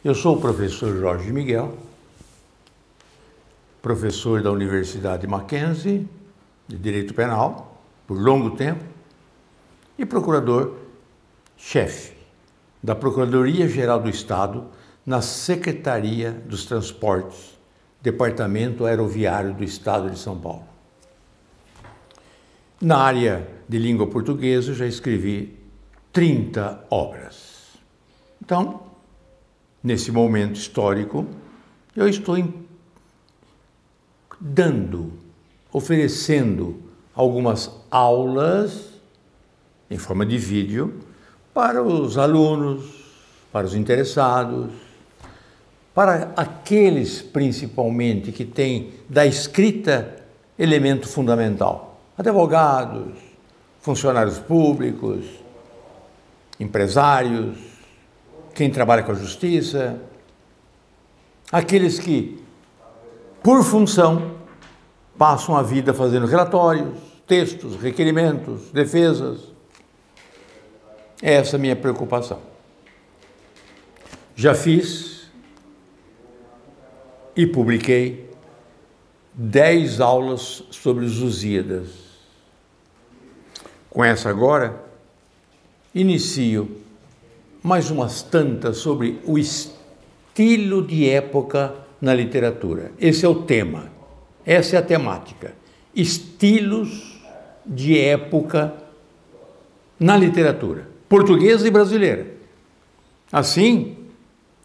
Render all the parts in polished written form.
Eu sou o professor Jorge Miguel, professor da Universidade Mackenzie de Direito Penal por longo tempo e procurador-chefe da Procuradoria-Geral do Estado na Secretaria dos Transportes, Departamento Aeroviário do Estado de São Paulo. Na área de língua portuguesa, já escrevi 30 obras. Então, nesse momento histórico, eu estou oferecendo algumas aulas em forma de vídeo para os alunos, para os interessados, para aqueles principalmente que têm da escrita elemento fundamental. Advogados, funcionários públicos, empresários, quem trabalha com a justiça, aqueles que, por função, passam a vida fazendo relatórios, textos, requerimentos, defesas. Essa é a minha preocupação. Já fiz e publiquei 10 aulas sobre os Lusíadas. Com essa agora, inicio mais umas tantas sobre o estilo de época na literatura. Esse é o tema, essa é a temática. Estilos de época na literatura portuguesa e brasileira. Assim,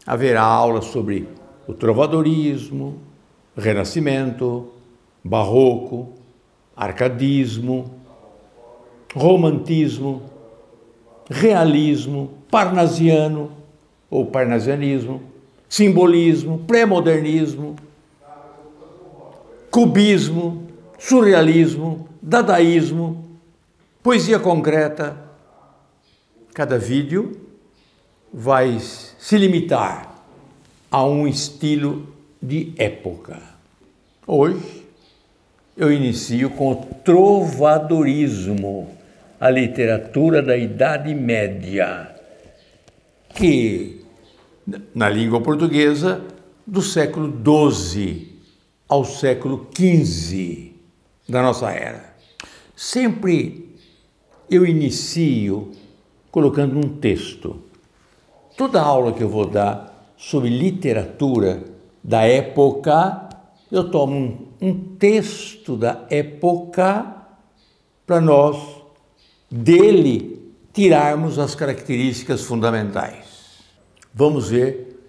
haverá aulas sobre o trovadorismo, renascimento, barroco, arcadismo, romantismo, realismo, parnasiano ou parnasianismo, simbolismo, pré-modernismo, cubismo, surrealismo, dadaísmo, poesia concreta. Cada vídeo vai se limitar a um estilo de época. Hoje eu inicio com o trovadorismo, a literatura da Idade Média, que, na língua portuguesa, do século XII ao século XV da nossa era. Sempre eu inicio colocando um texto. Toda aula que eu vou dar sobre literatura da época, eu tomo um texto da época para nós, dele, tirarmos as características fundamentais. Vamos ver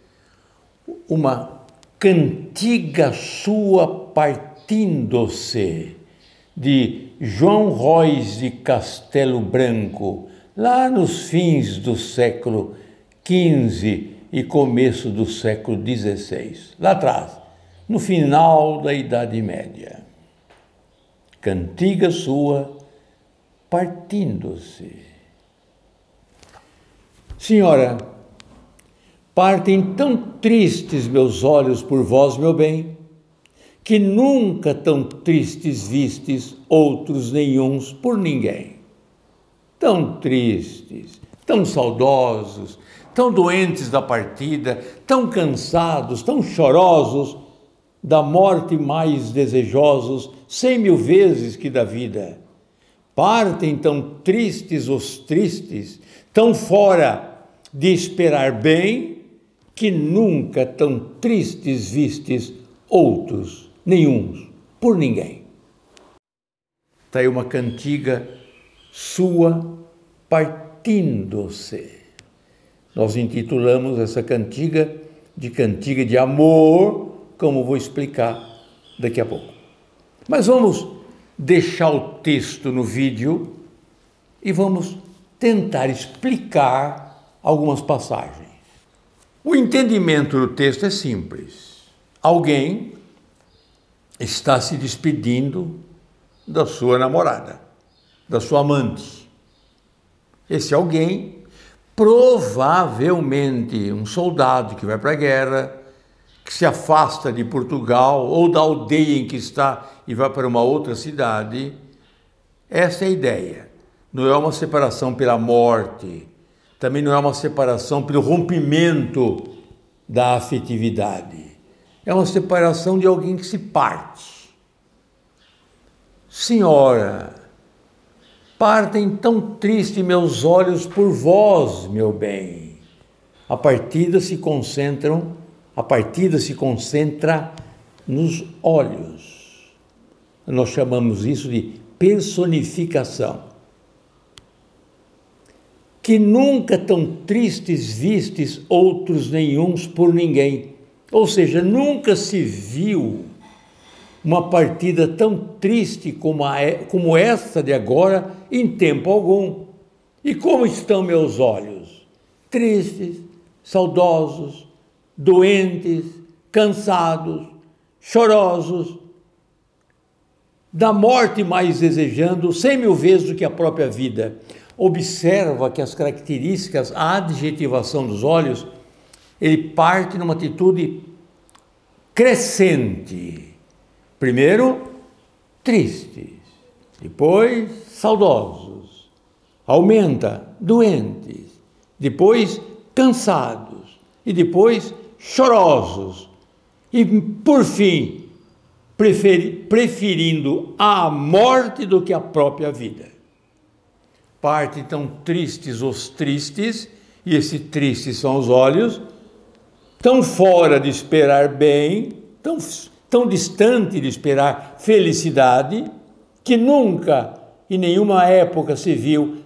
uma cantiga sua partindo-se, de João Rois de Castelo Branco, lá nos fins do século XV e começo do século XVI, lá atrás, no final da Idade Média. Cantiga sua partindo-se. Senhora, partem tão tristes meus olhos por vós, meu bem, que nunca tão tristes vistes outros nenhuns por ninguém. Tão tristes, tão saudosos, tão doentes da partida, tão cansados, tão chorosos, da morte mais desejosos 100.000 vezes que da vida. Partem tão tristes os tristes, tão fora de esperar bem, que nunca tão tristes vistes outros, nenhuns, por ninguém. Está aí uma cantiga sua partindo-se. Nós intitulamos essa cantiga de amor, como vou explicar daqui a pouco. Mas vamos deixar o texto no vídeo e vamos tentar explicar algumas passagens. O entendimento do texto é simples. Alguém está se despedindo da sua namorada, da sua amante. Esse alguém, provavelmente um soldado que vai para a guerra, que se afasta de Portugal ou da aldeia em que está e vai para uma outra cidade. Essa é a ideia. Não é uma separação pela morte, também não é uma separação pelo rompimento da afetividade. É uma separação de alguém que se parte. Senhora, partem tão triste meus olhos por vós, meu bem. A partida se concentra nos olhos. Nós chamamos isso de personificação. Que nunca tão tristes vistes outros nenhuns por ninguém. Ou seja, nunca se viu uma partida tão triste como esta de agora em tempo algum. E como estão meus olhos? Tristes, saudosos, doentes, cansados, chorosos, da morte mais desejando 100.000 vezes do que a própria vida. Observa que as características, a adjetivação dos olhos, ele parte numa atitude crescente. Primeiro, tristes, depois, saudosos, aumenta, doentes, depois, cansados, e depois, chorosos, e por fim, preferindo a morte do que a própria vida. Parte tão tristes os tristes, e esse tristes são os olhos, tão fora de esperar bem, tão distante de esperar felicidade, que nunca, em nenhuma época se viu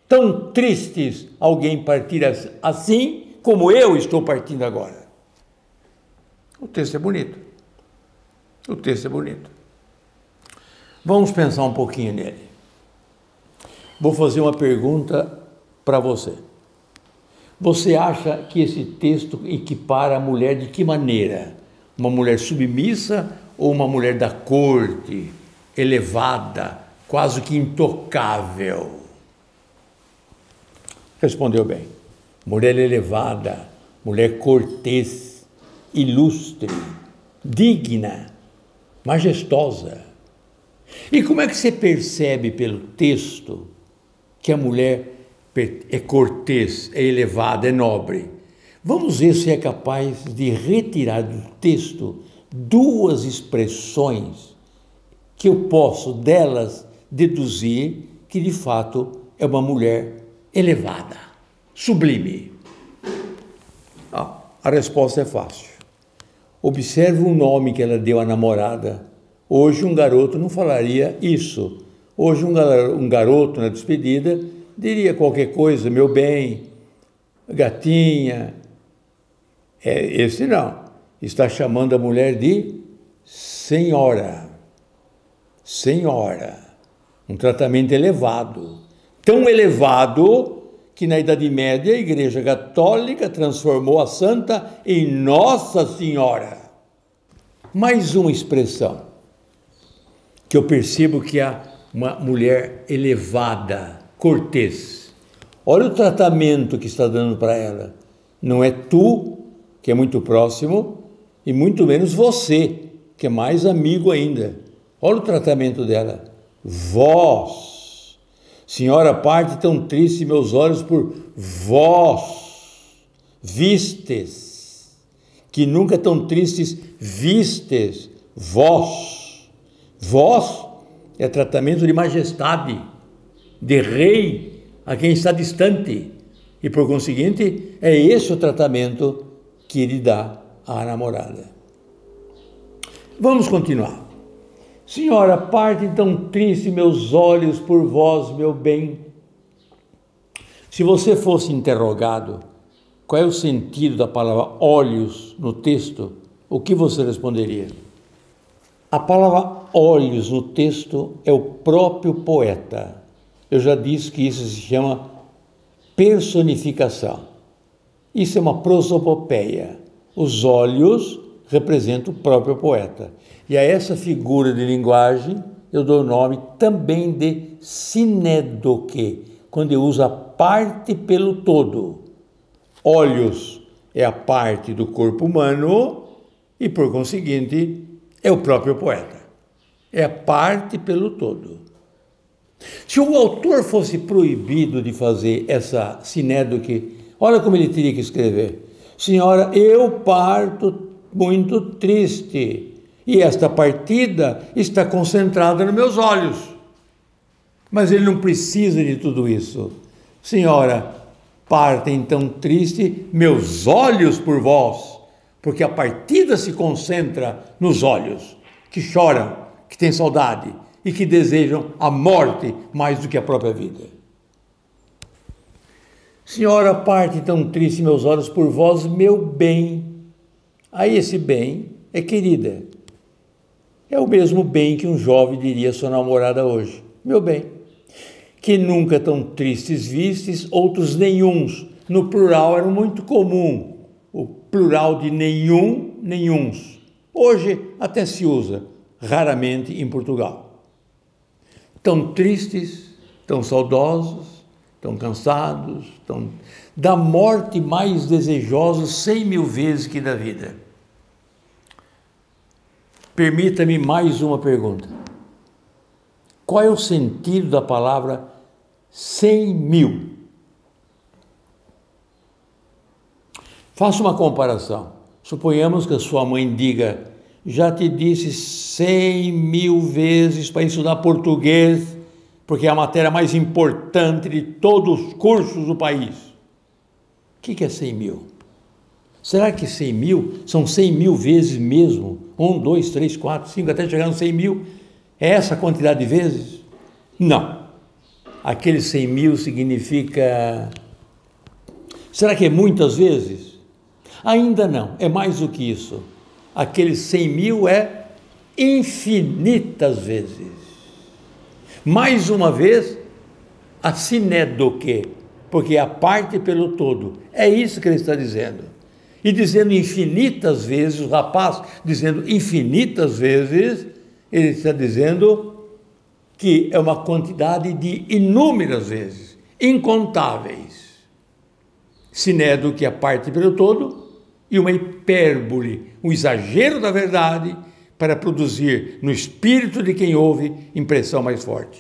tão tristes alguém partir assim, como eu estou partindo agora. O texto é bonito. O texto é bonito. Vamos pensar um pouquinho nele. Vou fazer uma pergunta para você. Você acha que esse texto equipara a mulher de que maneira? Uma mulher submissa ou uma mulher da corte, elevada, quase que intocável? Respondeu bem. Mulher elevada, mulher cortês, ilustre, digna, majestosa. E como é que você percebe pelo texto que a mulher é cortês, é elevada, é nobre? Vamos ver se é capaz de retirar do texto duas expressões que eu posso delas deduzir que de fato é uma mulher elevada, sublime. A resposta é fácil. Observe o nome que ela deu à namorada. Hoje um garoto não falaria isso. Hoje um garoto na despedida diria qualquer coisa, meu bem, gatinha. Esse não. Está chamando a mulher de senhora. Senhora. Um tratamento elevado. Tão elevado que na Idade Média a Igreja Católica transformou a santa em Nossa Senhora. Mais uma expressão que eu percebo que há uma mulher elevada, cortês. Olha o tratamento que está dando para ela. Não é tu, que é muito próximo, e muito menos você, que é mais amigo ainda. Olha o tratamento dela. Vós. Senhora, parte tão triste meus olhos por vós, vistes, que nunca tão tristes vistes, vós. Vós é tratamento de majestade, de rei a quem está distante. E por conseguinte, é esse o tratamento que ele dá à namorada. Vamos continuar. Senhora, parte tão triste meus olhos por vós, meu bem. Se você fosse interrogado qual é o sentido da palavra olhos no texto, o que você responderia? A palavra olhos no texto é o próprio poeta. Eu já disse que isso se chama personificação. Isso é uma prosopopeia. Os olhos representam o próprio poeta. E a essa figura de linguagem eu dou o nome também de sinédoque, quando eu uso a parte pelo todo. Olhos é a parte do corpo humano e, por conseguinte, é o próprio poeta. É a parte pelo todo. Se o autor fosse proibido de fazer essa sinédoque, olha como ele teria que escrever. Senhora, eu parto muito triste e esta partida está concentrada nos meus olhos. Mas ele não precisa de tudo isso. Senhora, partem tão triste meus olhos por vós, porque a partida se concentra nos olhos, que choram, que têm saudade e que desejam a morte mais do que a própria vida. Senhora, parte tão triste meus olhos por vós, meu bem. Aí esse bem é querida. É o mesmo bem que um jovem diria à sua namorada hoje. Meu bem. Que nunca tão tristes vistes, outros nenhuns. No plural era muito comum. O plural de nenhum, nenhuns. Hoje até se usa, raramente em Portugal. Tão tristes, tão saudosos, tão cansados, tão da morte mais desejosos 100.000 vezes que da vida. Permita-me mais uma pergunta. Qual é o sentido da palavra 100.000? Faça uma comparação. Suponhamos que a sua mãe diga, já te disse 100.000 vezes para estudar português, porque é a matéria mais importante de todos os cursos do país. O que é 100.000? Será que 100.000 são 100.000 vezes mesmo? 1, 2, 3, 4, 5, até chegar nos 100.000? É essa a quantidade de vezes? Não. Aquele 100.000 significa... Será que é muitas vezes? Ainda não, é mais do que isso. Aquele 100.000 é infinitas vezes. Mais uma vez, assim é do que? Porque a parte pelo todo. É isso que ele está dizendo. E dizendo infinitas vezes, o rapaz dizendo infinitas vezes, ele está dizendo que é uma quantidade de inúmeras vezes, incontáveis. Sinédo, que é a parte pelo todo, e uma hipérbole, um exagero da verdade, para produzir no espírito de quem ouve impressão mais forte.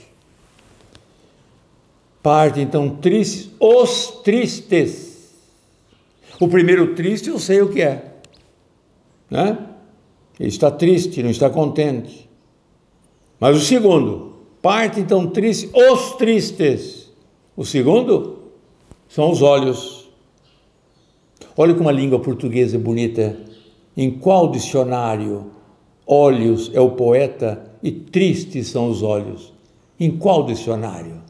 Parte então tristes, os tristes. O primeiro triste eu sei o que é, né? Ele está triste, não está contente. Mas o segundo, parte então triste, os tristes. O segundo são os olhos. Olha como a língua portuguesa é bonita. Em qual dicionário olhos é o poeta e tristes são os olhos? Em qual dicionário?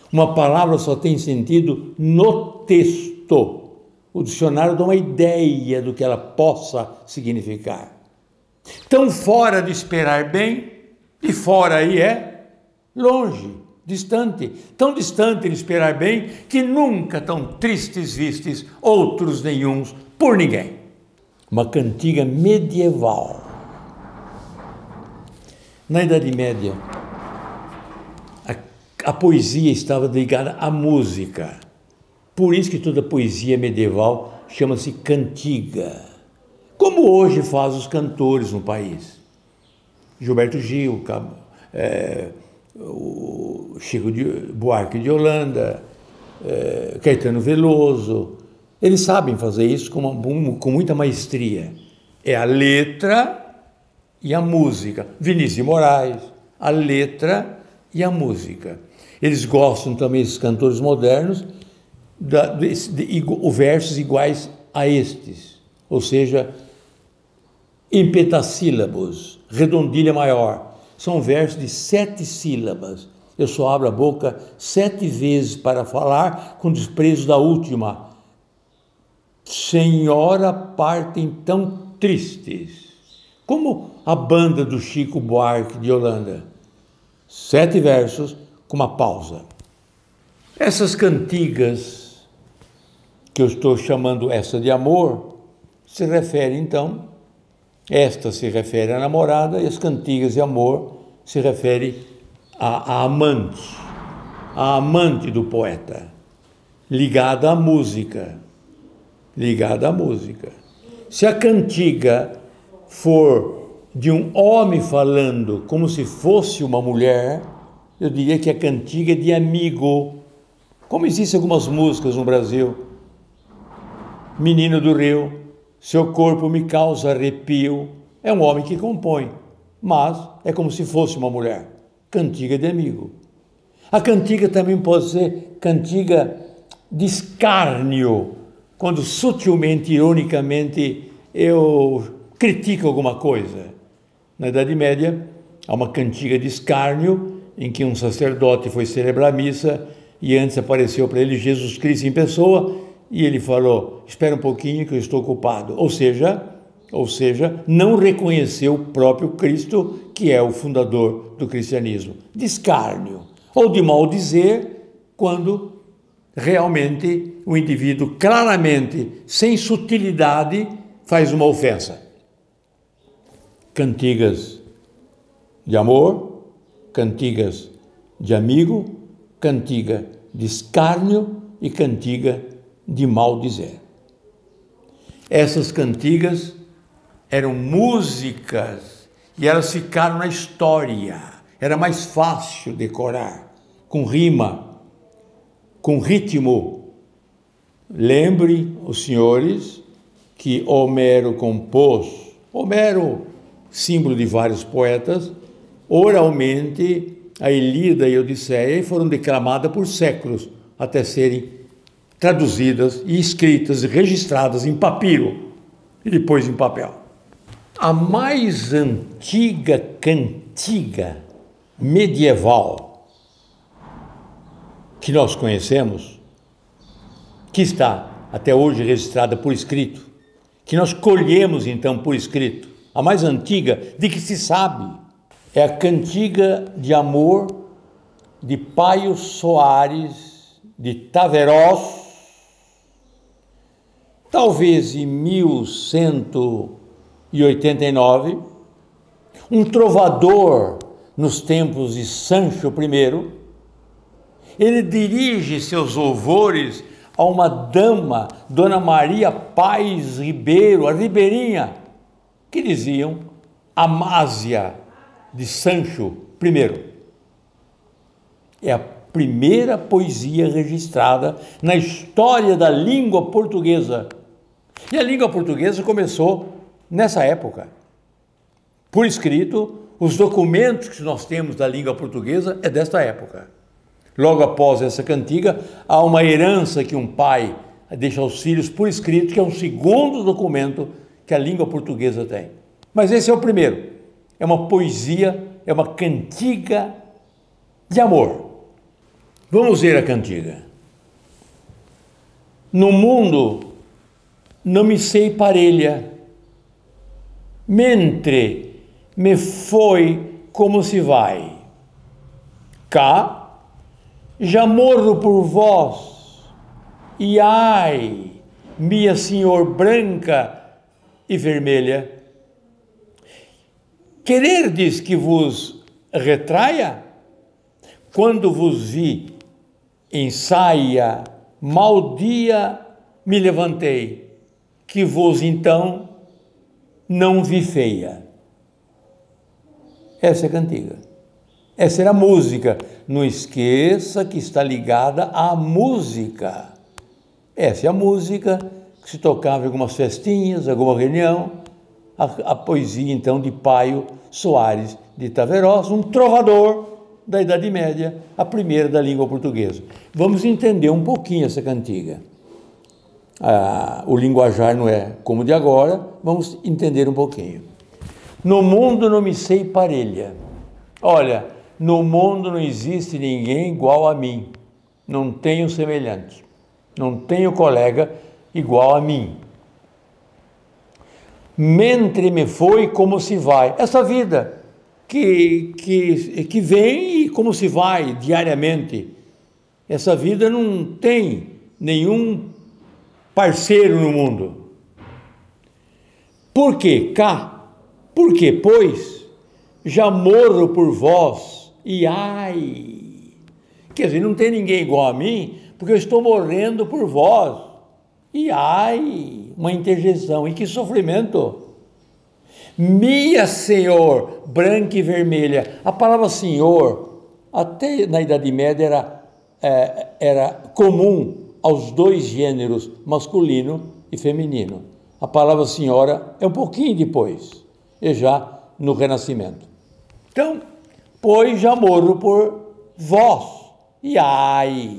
Uma palavra só tem sentido no texto. O dicionário dá uma ideia do que ela possa significar. Tão fora de esperar bem, e fora aí é longe, distante. Tão distante de esperar bem, que nunca tão tristes vistes, outros nenhuns, por ninguém. Uma cantiga medieval. Na Idade Média, a poesia estava ligada à música. Por isso que toda poesia medieval chama-se cantiga. Como hoje faz os cantores no país. Gilberto Gil, o Chico Buarque de Holanda, Caetano Veloso. Eles sabem fazer isso com muita maestria. É a letra e a música. Vinícius de Moraes, a letra e a música. Eles gostam também, esses cantores modernos, versos iguais a estes, ou seja, em pentassílabos, redondilha maior. São versos de 7 sílabas. Eu só abro a boca 7 vezes para falar, com desprezo da última. Senhora, partem tão tristes. Como a banda do Chico Buarque de Holanda. 7 versos com uma pausa. Essas cantigas, que eu estou chamando essa de amor, se refere então, esta se refere à namorada, e as cantigas de amor se refere à amante do poeta, ligada à música, Se a cantiga for de um homem falando como se fosse uma mulher, eu diria que a cantiga é de amigo, como existem algumas músicas no Brasil. menino do rio, seu corpo me causa arrepio. É um homem que compõe, mas é como se fosse uma mulher. Cantiga de amigo. A cantiga também pode ser cantiga de escárnio, quando sutilmente, ironicamente, eu critico alguma coisa. Na Idade Média, há uma cantiga de escárnio, em que um sacerdote foi celebrar a missa e antes apareceu para ele Jesus Cristo em pessoa e ele falou, espera um pouquinho que eu estou ocupado. Ou seja, não reconheceu o próprio Cristo, que é o fundador do cristianismo. De escárnio, ou de maldizer, quando realmente o indivíduo claramente, sem sutilidade, faz uma ofensa. Cantigas de amor, cantigas de amigo, cantiga de escárnio e cantiga de maldizer. Essas cantigas eram músicas e elas ficaram na história. Era mais fácil decorar, com rima, com ritmo. Lembre os senhores que Homero compôs, Homero, símbolo de vários poetas, oralmente a Ilíada e a Odisseia foram declamadas por séculos até serem traduzidas e escritas e registradas em papiro e depois em papel. A mais antiga cantiga medieval que nós conhecemos, que está até hoje registrada por escrito, que nós colhemos então por escrito, a mais antiga de que se sabe, é a cantiga de amor de Paio Soares de Taverós, talvez em 1189, um trovador nos tempos de Sancho I. Ele dirige seus louvores a uma dama, Dona Maria Paz Ribeiro, a Ribeirinha, que diziam Amásia de Sancho I. É a primeira poesia registrada na história da língua portuguesa. E a língua portuguesa começou nessa época. Por escrito, os documentos que nós temos da língua portuguesa é desta época. Logo após essa cantiga, há uma herança que um pai deixa aos filhos por escrito, que é um segundo documento que a língua portuguesa tem. Mas esse é o primeiro. É uma poesia, é uma cantiga de amor. Vamos ver a cantiga. No mundo não me sei parelha, mentre me foi como se vai. Cá já morro por vós, e ai, minha senhor branca e vermelha, quererdes que vos retraia? Quando vos vi em saia, mal dia me levantei, que vos então não vi feia. Essa é a cantiga. Essa era a música. Não esqueça que está ligada à música. Essa é a música que se tocava em algumas festinhas, alguma reunião. A poesia, então, de Paio Soares de Taverós, um trovador da Idade Média, a primeira da língua portuguesa. Vamos entender um pouquinho essa cantiga. O linguajar não é como de agora, vamos entender um pouquinho. No mundo não me sei parelha. Olha, no mundo não existe ninguém igual a mim. Não tenho semelhante. Não tenho colega igual a mim. Mentre me foi como se vai. Essa vida que vem e como se vai diariamente. Essa vida não tem nenhum parceiro no mundo. Por quê? Cá. Por quê? Pois já morro por vós e ai. Quer dizer, não tem ninguém igual a mim, porque eu estou morrendo por vós. E ai, uma interjeição. E que sofrimento! Minha senhor, branca e vermelha. A palavra senhor, até na Idade Média, era comum aos dois gêneros, masculino e feminino. A palavra senhora é um pouquinho depois, e já no Renascimento. Então, pois já morro por vós, e ai.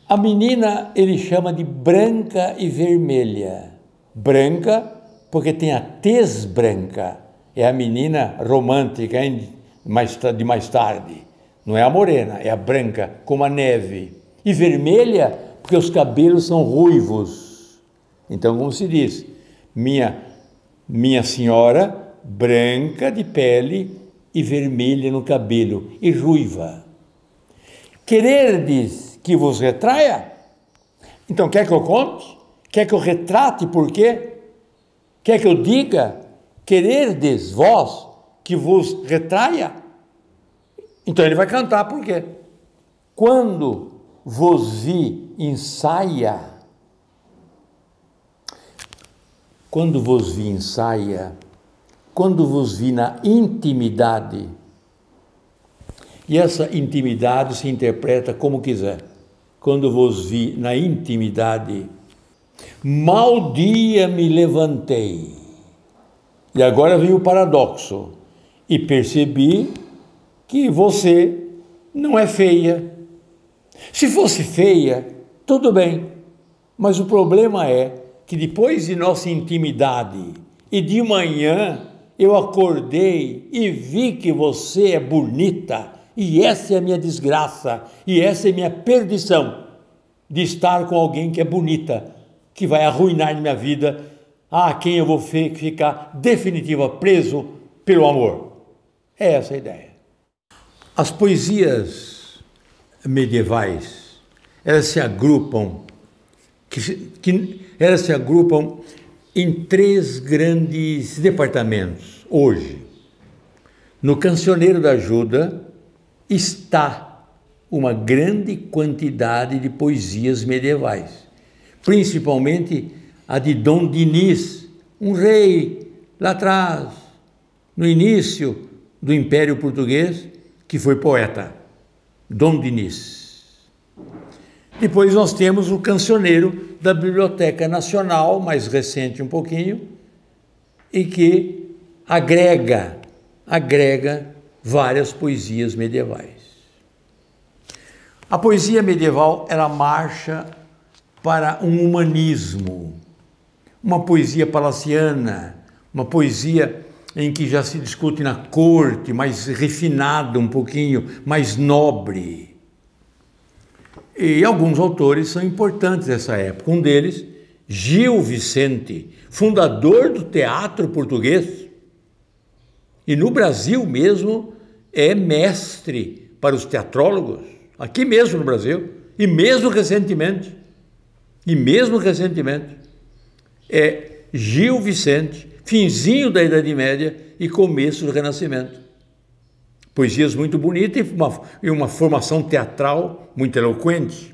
A menina ele chama de branca e vermelha. Branca, porque tem a tez branca, é a menina romântica de mais tarde. Não é a morena, é a branca, como a neve. E vermelha, porque os cabelos são ruivos. Então, como se diz, minha senhora, branca de pele e vermelha no cabelo, e ruiva. Quererdes que vos retraia? Então, quer que eu conte? Quer que eu retrate por quê? Quer que eu diga? Quererdes vós que vos retraia? Então ele vai cantar por quê? Quando vos vi ensaia, quando vos vi na intimidade, e essa intimidade se interpreta como quiser. Quando vos vi na intimidade, mal dia me levantei. E agora vem o paradoxo. E percebi que você não é feia. Se fosse feia, tudo bem. Mas o problema é que depois de nossa intimidade e de manhã eu acordei e vi que você é bonita. E essa é a minha desgraça, e essa é a minha perdição, de estar com alguém que é bonita, que vai arruinar minha vida, a quem eu vou ficar definitiva preso pelo amor. É essa a ideia. As poesias medievais, elas se agrupam em três grandes departamentos hoje. No Cancioneiro da Ajuda está uma grande quantidade de poesias medievais, principalmente a de Dom Dinis, um rei lá atrás, no início do Império Português, que foi poeta, Dom Dinis. Depois nós temos o Cancioneiro da Biblioteca Nacional, mais recente um pouquinho, e que agrega várias poesias medievais. A poesia medieval, ela marcha para um humanismo, uma poesia palaciana, uma poesia em que já se discute na corte, mais refinada um pouquinho, mais nobre. E alguns autores são importantes dessa época. Um deles, Gil Vicente, fundador do teatro português, e no Brasil mesmo é mestre para os teatrólogos, aqui mesmo no Brasil, e mesmo recentemente, é Gil Vicente, finzinho da Idade Média e começo do Renascimento. Poesias muito bonitas e uma formação teatral muito eloquente.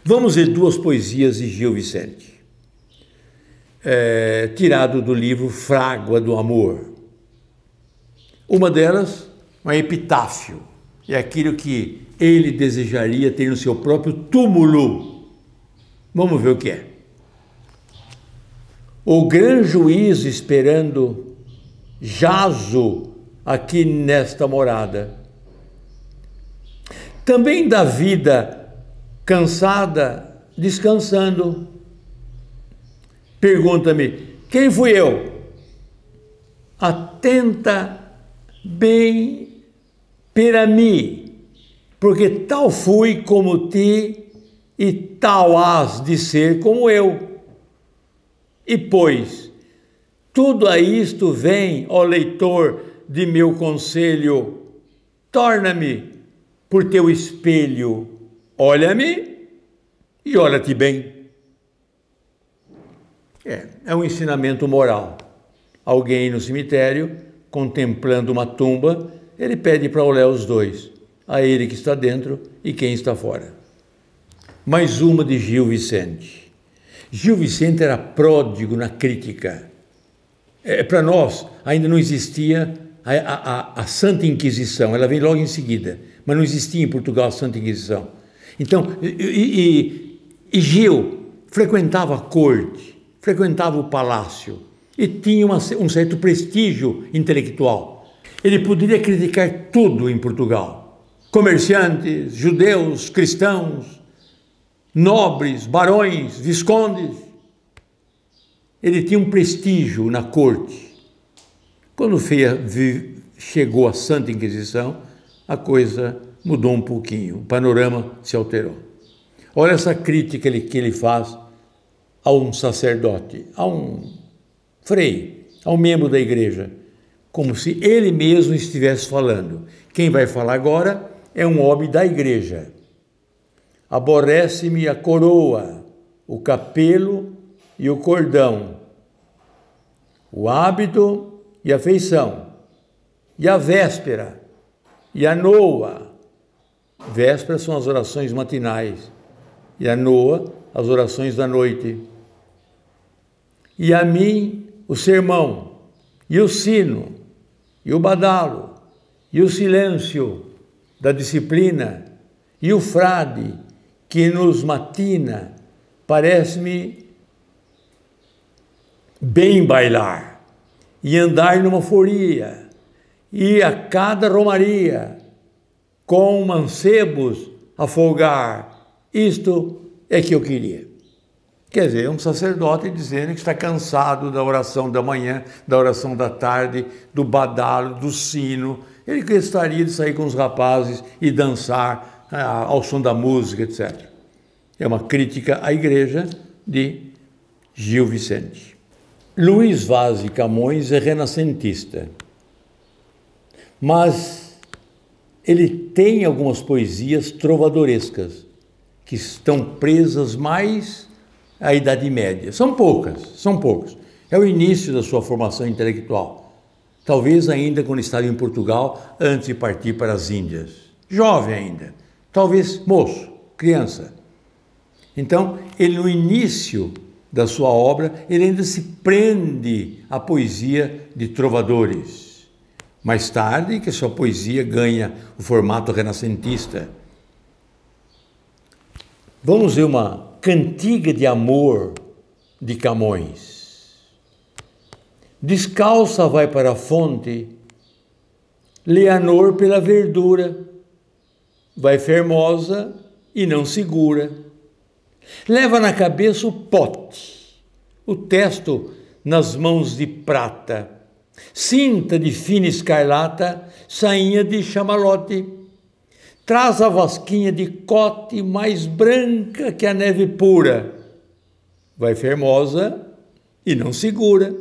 Vamos ver duas poesias de Gil Vicente, tirado do livro Frágua do Amor. Uma delas, um epitáfio, é aquilo que ele desejaria ter no seu próprio túmulo. Vamos ver o que é. O gran juízo esperando, jazo aqui nesta morada. Também da vida cansada, descansando. Pergunta-me, quem fui eu? Atenta bem para mim, porque tal fui como ti e tal hás de ser como eu. E pois, tudo a isto vem, ó leitor, de meu conselho, torna-me por teu espelho, olha-me e olha-te bem. É um ensinamento moral. Alguém no cemitério, contemplando uma tumba, ele pede para olhar os dois, a ele que está dentro e quem está fora. Mais uma de Gil Vicente. Gil Vicente era pródigo na crítica. Para nós, ainda não existia a Santa Inquisição, ela vem logo em seguida, mas não existia em Portugal a Santa Inquisição. Então, Gil frequentava a corte, frequentava o palácio e tinha um certo prestígio intelectual. Ele poderia criticar tudo em Portugal. Comerciantes, judeus, cristãos, nobres, barões, viscondes. Ele tinha um prestígio na corte. Quando chegou a Santa Inquisição, a coisa mudou um pouquinho, o panorama se alterou. Olha essa crítica que ele faz a um sacerdote, a um frei, a um membro da igreja, como se ele mesmo estivesse falando. Quem vai falar agora é um homem da igreja. Aborrece-me a coroa, o capelo e o cordão, o hábito e a feição, e a véspera, e a noa. Véspera são as orações matinais, e a noa, as orações da noite. E a mim, o sermão, e o sino, e o badalo, e o silêncio da disciplina, e o frade que nos matina, parece-me bem bailar, e andar numa folia, e a cada romaria, com mancebos a folgar. Isto é que eu queria. Quer dizer, um sacerdote dizendo que está cansado da oração da manhã, da oração da tarde, do badalo, do sino. Ele gostaria de sair com os rapazes e dançar ao som da música, etc. É uma crítica à igreja de Gil Vicente. Luís Vaz de Camões é renascentista, mas ele tem algumas poesias trovadorescas que estão presas mais à Idade Média. São poucas. É o início da sua formação intelectual. Talvez ainda quando estava em Portugal, antes de partir para as Índias. Jovem ainda, talvez moço, criança. Então, ele no início da sua obra, ele ainda se prende à poesia de trovadores. Mais tarde, que sua poesia ganha o formato renascentista. Vamos ver uma cantiga de amor de Camões. Descalça vai para a fonte, Leonor pela verdura, vai fermosa e não segura. Leva na cabeça o pote, o testo nas mãos de prata, cinta de fina escarlata, sainha de chamalote. Traz a vasquinha de cote mais branca que a neve pura. Vai fermosa e não segura.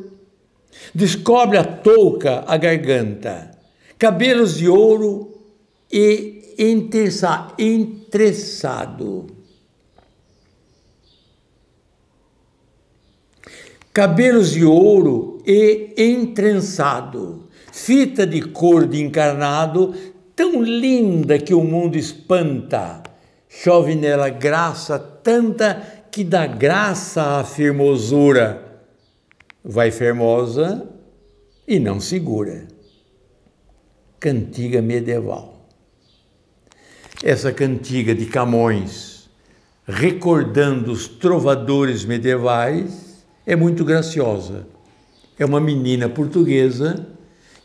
Descobre a touca, a garganta, cabelos de ouro e entreçado. Cabelos de ouro e entrançado, fita de cor de encarnado, tão linda que o mundo espanta. Chove nela graça tanta que dá graça à firmosura. Vai fermosa e não segura. Cantiga medieval. Essa cantiga de Camões, recordando os trovadores medievais, é muito graciosa. É uma menina portuguesa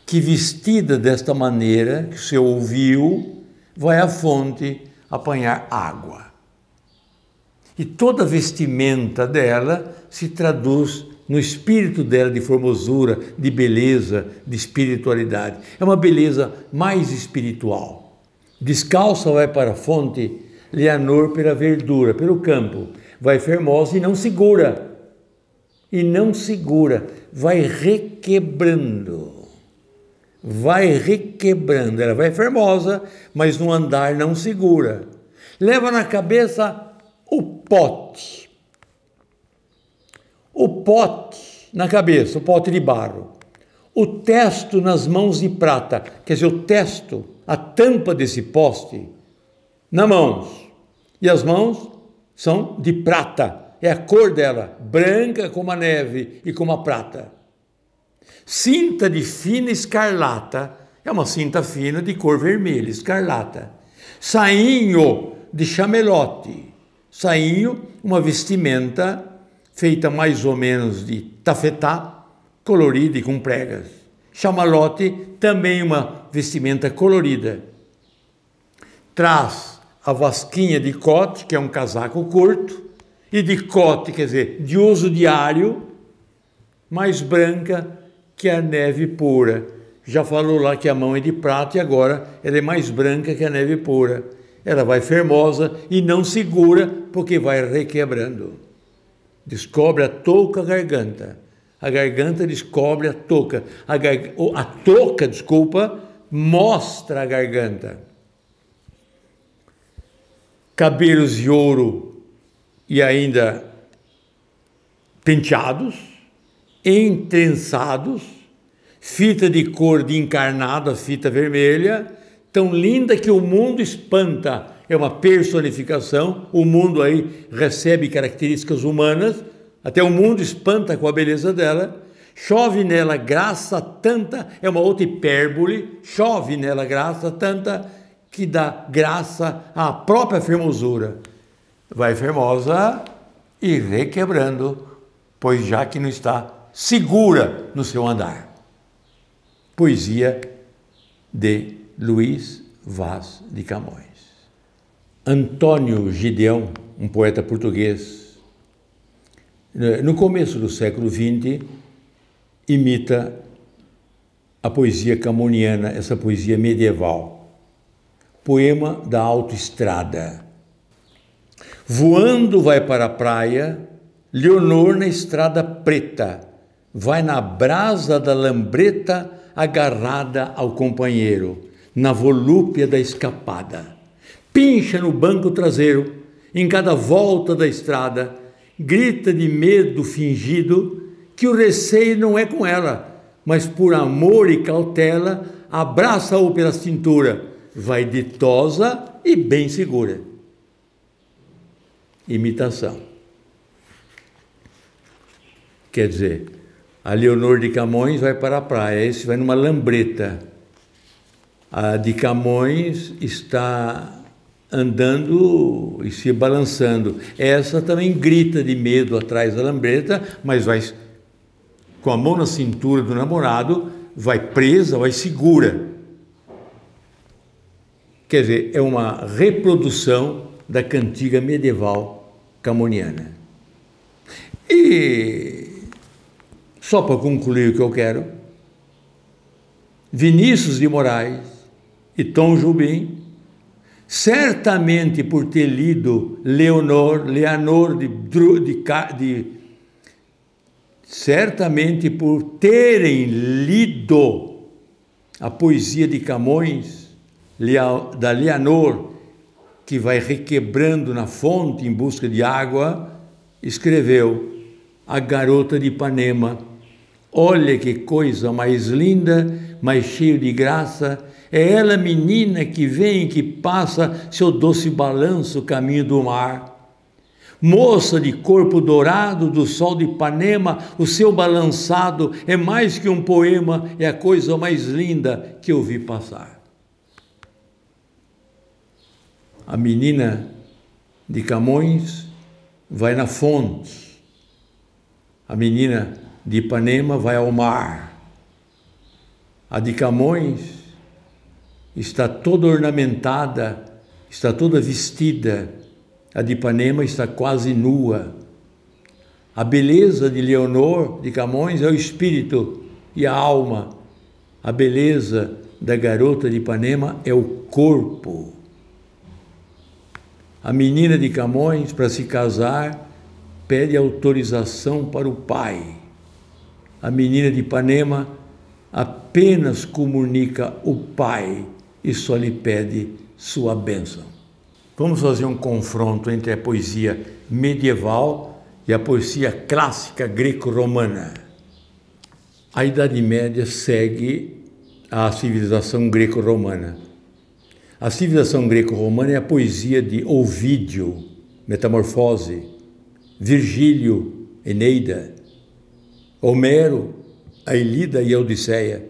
que, vestida desta maneira, que você ouviu, vai à fonte apanhar água. E toda a vestimenta dela se traduz no espírito dela de formosura, de beleza, de espiritualidade. É uma beleza mais espiritual. Descalça vai para a fonte, Leonor pela verdura, pelo campo, vai fermosa e não segura. Vai requebrando. Ela vai fermosa, mas no andar não segura. Leva na cabeça o pote. O pote na cabeça, o pote de barro. O testo nas mãos de prata, quer dizer, o testo, a tampa desse poste, nas mãos. E as mãos são de prata. É a cor dela, branca como a neve e como a prata. Cinta de fina escarlata, é uma cinta fina de cor vermelha, escarlata. Sainho de chamelote, Sainho, uma vestimenta feita mais ou menos de tafetá, colorida e com pregas. Chamalote, também uma vestimenta colorida. Traz a vasquinha de cote, que é um casaco curto, e de cote, quer dizer, de uso diário, mais branca que a neve pura. Já falou lá que a mão é de prata e agora ela é mais branca que a neve pura. Ela vai fermosa e não segura porque vai requebrando. Descobre a touca, a garganta. A garganta descobre a touca. A touca, desculpa, mostra a garganta. Cabelos de ouro e ainda penteados, entrençados, fita de cor de encarnado, fita vermelha, tão linda que o mundo espanta. É uma personificação, o mundo aí recebe características humanas, até o mundo espanta com a beleza dela. Chove nela graça tanta, é uma outra hipérbole, chove nela graça tanta que dá graça à própria fermosura. Vai fermosa e requebrando, pois já que não está segura no seu andar. Poesia de Luís Vaz de Camões. Antônio Gideão, um poeta português, no começo do século XX, imita a poesia camoniana, essa poesia medieval. Poema da autoestrada. Voando vai para a praia, Leonor na estrada preta, vai na brasa da lambreta agarrada ao companheiro, na volúpia da escapada. Pincha no banco traseiro, em cada volta da estrada, grita de medo fingido que o receio não é com ela, mas por amor e cautela, abraça-o pela cintura, vai ditosa e bem segura. Imitação. Quer dizer, a Leonor de Camões vai para a praia, esse vai numa lambreta. A de Camões está andando e se balançando. Essa também grita de medo atrás da lambreta, mas vai com a mão na cintura do namorado, vai presa, vai segura. Quer dizer, é uma reprodução da cantiga medieval camoniana. E, só para concluir o que eu quero, Vinícius de Moraes e Tom Jobim, certamente por ter lido Leonor certamente por terem lido a poesia de Camões, da Leonor, que vai requebrando na fonte em busca de água, escreveu: A Garota de Ipanema, olha que coisa mais linda, mais cheia de graça, é ela menina que vem e que passa seu doce balanço caminho do mar. Moça de corpo dourado do sol de Ipanema, o seu balançado é mais que um poema, é a coisa mais linda que eu vi passar. A menina de Camões vai na fonte, a menina de Ipanema vai ao mar. A de Camões está toda ornamentada, está toda vestida. A de Ipanema está quase nua. A beleza de Leonor de Camões é o espírito e a alma. A beleza da garota de Ipanema é o corpo. A menina de Camões, para se casar, pede autorização para o pai. A menina de Ipanema apenas comunica o pai e só lhe pede sua bênção. Vamos fazer um confronto entre a poesia medieval e a poesia clássica greco-romana. A Idade Média segue a civilização greco-romana. A civilização greco-romana é a poesia de Ovídio, Metamorfose, Virgílio, Eneida, Homero, a Ilíada e a Odisseia.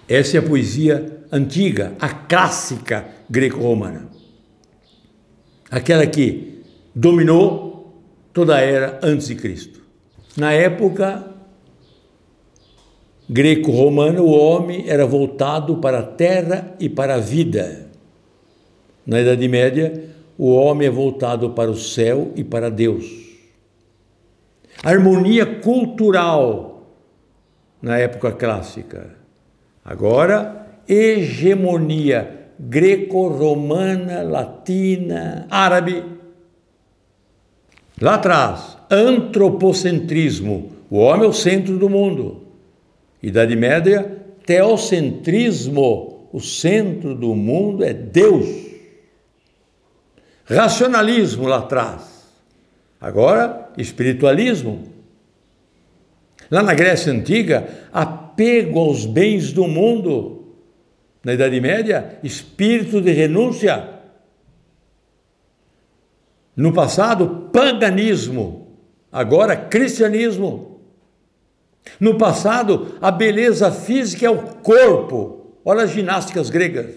Essa é a poesia antiga, a clássica greco-romana. Aquela que dominou toda a era antes de Cristo. Na época greco-romana, o homem era voltado para a terra e para a vida. Na Idade Média, o homem é voltado para o céu e para Deus. Harmonia cultural na época clássica. Agora, hegemonia greco-romana, latina, árabe. Lá atrás, antropocentrismo. O homem é o centro do mundo. Idade Média, teocentrismo. O centro do mundo é Deus. Racionalismo lá atrás. Agora, espiritualismo. Lá na Grécia Antiga, apego aos bens do mundo. Na Idade Média, espírito de renúncia. No passado, paganismo. Agora, cristianismo. No passado, a beleza física é o corpo. Olha as ginásticas gregas.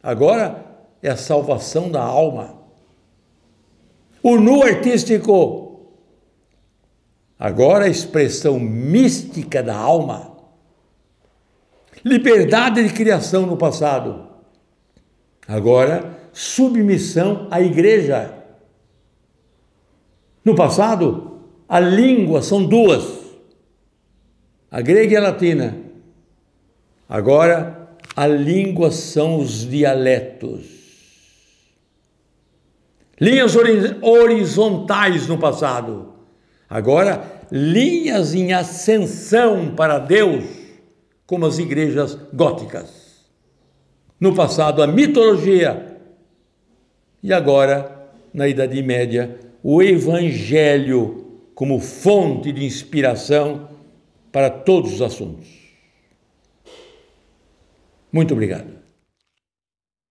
Agora, é a salvação da alma. O nu artístico. Agora, a expressão mística da alma. Liberdade de criação no passado. Agora, submissão à igreja. No passado, a língua são duas, a grega e a latina. Agora, a língua são os dialetos. Linhas horizontais no passado. Agora, linhas em ascensão para Deus, como as igrejas góticas. No passado, a mitologia. E agora, na Idade Média, o Evangelho como fonte de inspiração para todos os assuntos. Muito obrigado.